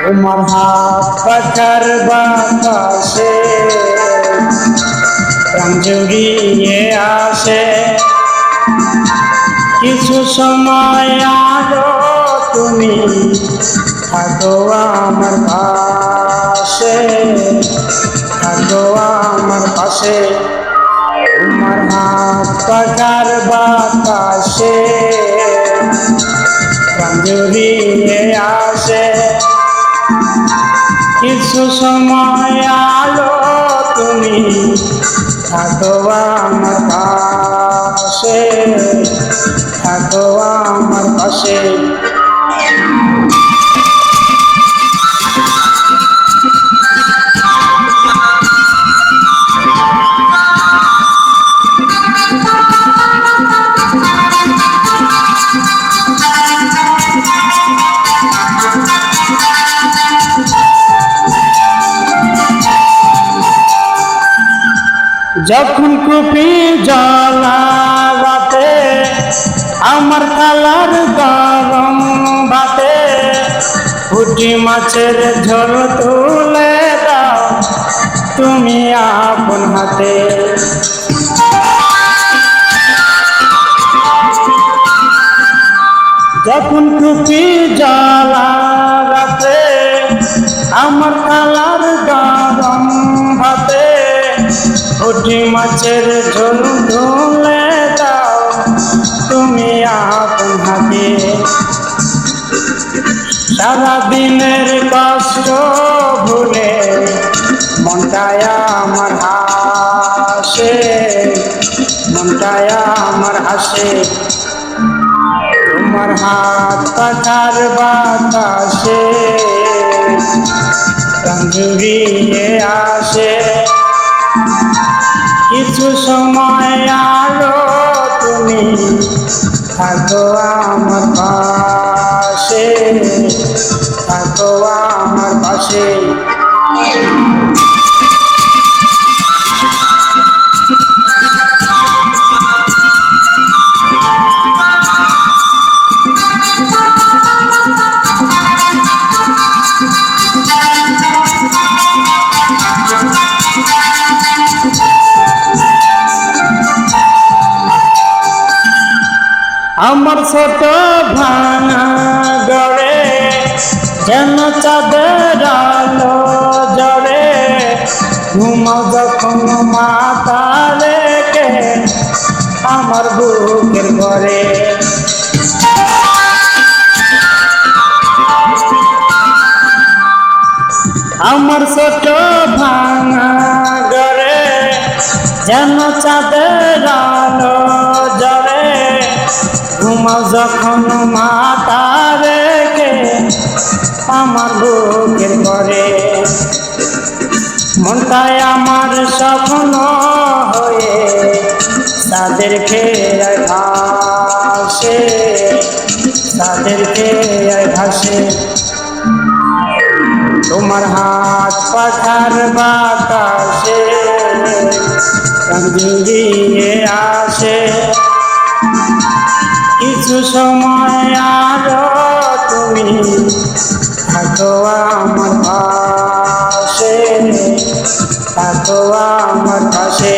তোমার হাত পাখার বাতাসে প্রাণ জড়িয়ে আসে, কিছু সময় আরো তুমি থাকো আমার পাশে, থাকো আমার পাশে। তোমার হাত পাখার বাতাসে প্রাণ জড়িয়ে আসে, কিছু সময় আলো তুমি থাকো আমার পাশে, থাকো আমার পাশে। যখন কুপি জ্বালা রাতে আমার থালার গরম ভাতে পুঁটি মাছের ঝোল তুলে দাও তুমি আপন হাতে। যখন কুপি জ্বালা রাতে আমার থালার গরম ভাতে পুঁটি মাছের ঝোল তুলে দাও তুমি আপন হাতে। সারাদিনের কষ্ট ভুলে মনটায় আমার হাসে, মনটায় আমার হাসে। তোমার হাত পাখার বাতাসে প্রাণ জড়িয়ে আসে, কিছু সময় আলো তুমি থাকো আমার পাশে, থাকো আমার পাশে। আমার ছোট ভাঙা গড়ে যেন চাঁদের আলো জড়ে, ঘুমাও যখন মাথা রেখে আমার বুকের ঘরে। আমার ছোট ভাঙা গড়ে যেন চাঁদের আলো জড়ে, ঘুমাও যখন মাথা রেখে আমার বুকের ঘরে। মনটায় আমার স্বপ্ন হয়ে তাদেরকে ভাসে, তাদেরকে ভাসে। তোমার হাত পাখার বাতাসে প্রাণ জড়িয়ে আসে, কিছু সময় আরো তুমি থাকো আমার পাশে, থাকো আমার পাশে।